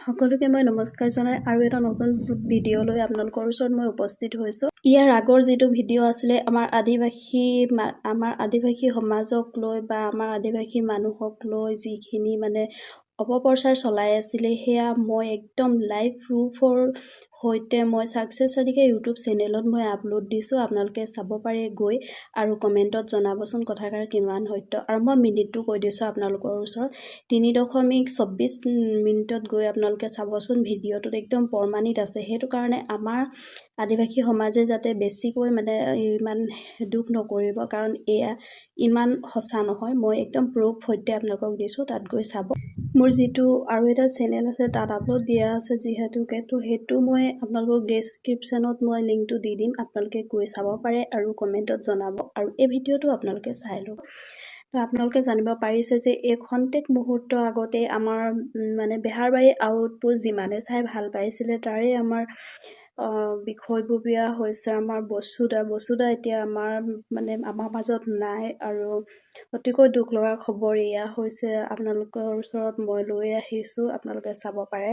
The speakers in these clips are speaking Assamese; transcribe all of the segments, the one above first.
সকলোকে মই নমস্কাৰ জনাই আৰু এটা নতুন ভিডিঅ' লৈ আপোনালোকৰ ওচৰত মই উপস্থিত হৈছোঁ। ইয়াৰ আগৰ যিটো ভিডিঅ' আছিলে আমাৰ আদিবাসী সমাজক লৈ বা আমাৰ আদিবাসী মানুহক লৈ যিখিনি মানে অপপ্ৰচাৰ চলাই আছিলে, সেয়া মই একদম লাইভ প্ৰুফৰ সৈতে মই ছাকচেছ চাৰিকে ইউটিউব চেনেলত মই আপলোড দিছোঁ। আপোনালোকে চাব পাৰে গৈ আৰু কমেণ্টত জনাবচোন কথাষাৰ কিমান সত্য। আৰু মই মিনিটটো কৈ দিছোঁ আপোনালোকৰ ওচৰত 3.24 মিনিটত গৈ আপোনালোকে চাবচোন। ভিডিঅ'টোত একদম প্ৰমাণিত আছে। সেইটো কাৰণে আমাৰ আদিবাসী সমাজে যাতে বেছিকৈ মানে ইমান দুখ নকৰিব, কাৰণ এয়া ইমান সঁচা নহয়। মই একদম প্ৰুফ সৈতে আপোনালোকক দিছোঁ, তাত গৈ চাব। মোৰ যিটো আৰু এটা চেনেল আছে তাত আপলোড দিয়া আছে যিহেতুকে, তো সেইটো মই আপোনালোকক ডেছক্ৰিপশ্যনত মই লিংকটো দি দিম, আপোনালোকে গৈ চাব পাৰে আৰু কমেণ্টত জনাব। আৰু এই ভিডিঅ'টো আপোনালোকে চাই লওক। তো আপোনালোকে জানিব পাৰিছে যে এই খন্তেক মুহূৰ্ত আগতে আমাৰ মানে বেহাৰবাৰী আউটপোষ্ট যিমানে চাই ভাল পাইছিলে, তাৰে আমাৰ বিষয়ববীয়া হৈছে আমাৰ বসুদা এতিয়া আমাৰ মাজত নাই। আৰু অতিকৈ দুখ লগা খবৰ এয়া হৈছে, আপোনালোকৰ ওচৰত মই লৈ আহিছোঁ, আপোনালোকে চাব পাৰে।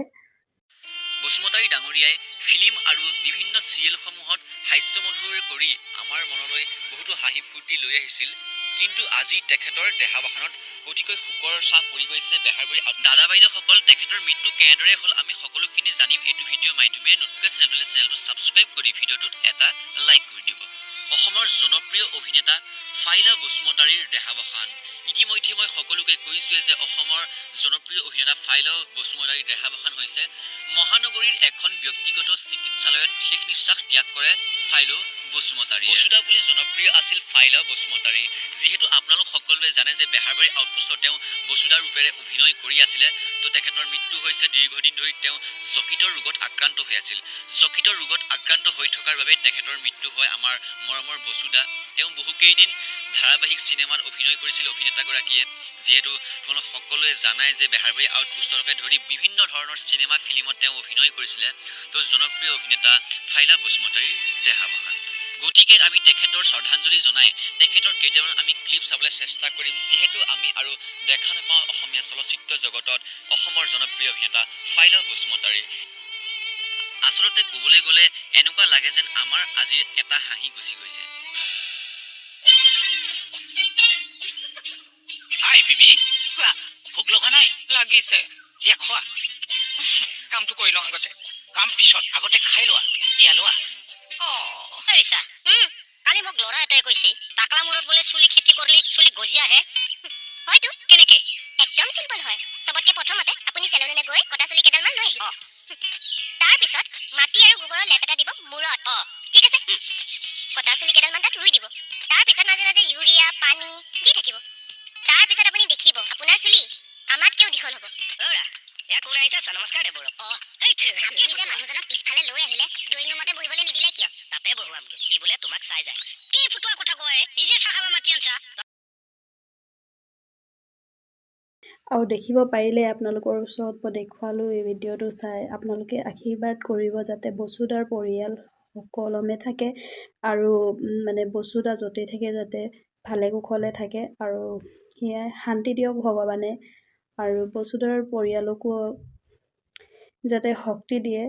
বসুমতাৰী ডাঙৰীয়াই ফিল্ম আৰু বিভিন্ন চিৰিয়েলসমূহত হাস্যমধুৰ কৰি আমাৰ মনলৈ বহুতো হাঁহি ফূৰ্তি লৈ আহিছিল। কিন্তু আজি তেখেতৰ দেহাৱসানত অতিকৈ শোকৰ ছাঁ পৰি গৈছে বেহাৰবাৰী। দাদা বাইদেউসকল, তেখেতৰ মৃত্যু কেনেদৰে হ'ল আমি সকলোখিনি জানিম এইটো ভিডিঅ'ৰ মাধ্যমেৰে। নতুনকৈ চেনেলটো ছাবস্ক্ৰাইব কৰি ভিডিঅ'টোত এটা লাইক কৰি দিব। অসমৰ জনপ্ৰিয় অভিনেতা ফাইলা বসুমতাৰীৰ দেহাৱসান। ইতিমধ্যে মই সকলোকে কৈছোঁৱে যে অসমৰ জনপ্ৰিয় অভিনেতা ফাইলা বসুমতাৰীৰ দেহাৱসান হৈছে। মহানগৰীৰ এখন ব্যক্তিগত চিকিৎসালয়ত শেষ নিশ্বাস ত্যাগ কৰে ফাইলা বসুমতাৰী। বসুদা বুলি জনপ্ৰিয় আছিল ফাইলা বসুমতাৰী। যিহেতু আপোনালোক সকলোৱে জানে যে বেহাৰবাৰী আউটপোষ্টত তেওঁ বসুদা ৰূপেৰে অভিনয় কৰি আছিলে। তো তেখেতৰ মৃত্যু হৈছে। দীৰ্ঘদিন ধৰি তেওঁ যকৃতৰ ৰোগত আক্ৰান্ত হৈ আছিল। যকৃতৰ ৰোগত আক্ৰান্ত হৈ থকাৰ বাবে তেখেতৰ মৃত্যু হয়। আমাৰ মৰমৰ বসুদা, তেওঁ বহুকেইদিন ধাৰাবাহিক চিনেমাত অভিনয় কৰিছিল অভিনেতাগৰাকীয়ে। যিহেতু তোমালোক সকলোৱে জানাই যে বেহাৰবাৰী আউটপোষ্টকে ধৰি বিভিন্ন ধৰণৰ চিনেমা ফিল্মত তেওঁ অভিনয় কৰিছিলে। তো জনপ্ৰিয় অভিনেতা ফাইলা বসুমতাৰীৰ দেহাৱসান। গতিকে আমি তেখেতৰ শ্ৰদ্ধাঞ্জলি জনাই তেখেতৰ কেইটামান আমি ক্লিপ চাবলৈ চেষ্টা কৰিম, যিহেতু আমি আৰু দেখা নাপাওঁ অসমীয়া চলচ্চিত্ৰ জগতত অসমৰ জনপ্ৰিয় অভিনেতা ফাইলা বসুমতাৰী। আচলতে ক'বলৈ গ'লে এনেকুৱা লাগে যেন আমাৰ আজি এটা হাঁহি গুচি গৈছে। হাই বিবি, কোৱা। ভোক লগা নাই? লাগিছে। এয়া খোৱা। কামটো কৰি লওঁ আগতে। কাম পিছত, আগতে খাই লোৱা। এয়া লোৱা। ৰিছা, কালি মোক ল'ৰা এটাই কৈছে টাকলা মূৰত বোলে চুলি খেতি কৰিলে চুলি গজি আহে। হয়তো। কেনেকে? একদম চিম্পল হয়। চবতকে প্ৰথমতে আপুনি চেলুনলৈ গৈ কটা চুলি কেইডালমান লৈ আহিব। তাৰ পিছত মাটি আৰু গোবৰৰ লেপ এটা দিব মূৰত। ঠিক আছে? কটা চুলি কেইডালমান তাত ৰুই দিব। তাৰ পিছত মাজে মাজে ইউৰিয়া পানী দি থাকিব। তাৰ পিছত আপুনি দেখিব আপোনাৰ চুলি আমাতকেও দীঘল হ'ব। এয়া কোন আহিছা? নমস্কাৰ দেৱ। আপুনি যে মানুহজনক পিছফালে লৈ আহিলে ড্ৰয়িং ৰুমতে বহিবলৈ নিদিলে কিয়? তাতে বহুৱামগে, সি বোলে তোমাক চাই যায়। কি ফুটোৱা কথা কয়? নিজে চাহ খাবা মাতি আনছা। আৰু দেখিব পাৰিলে আপোনালোকৰ ওচৰত মই দেখুৱালোঁ এই ভিডিঅ'টো চাই আপোনালোকে আশীৰ্বাদ কৰিব যাতে বসুদাৰ পৰিয়াল সুকলমে থাকে আৰু মানে বসুদা য'তে থাকে যাতে ভালে কুশলে থাকে, আৰু সেয়াই শান্তি দিয়ক ভগৱানে, আৰু বসুদাৰ পৰিয়ালকো যাতে শক্তি দিয়ে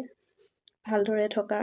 ভালদৰে থকা।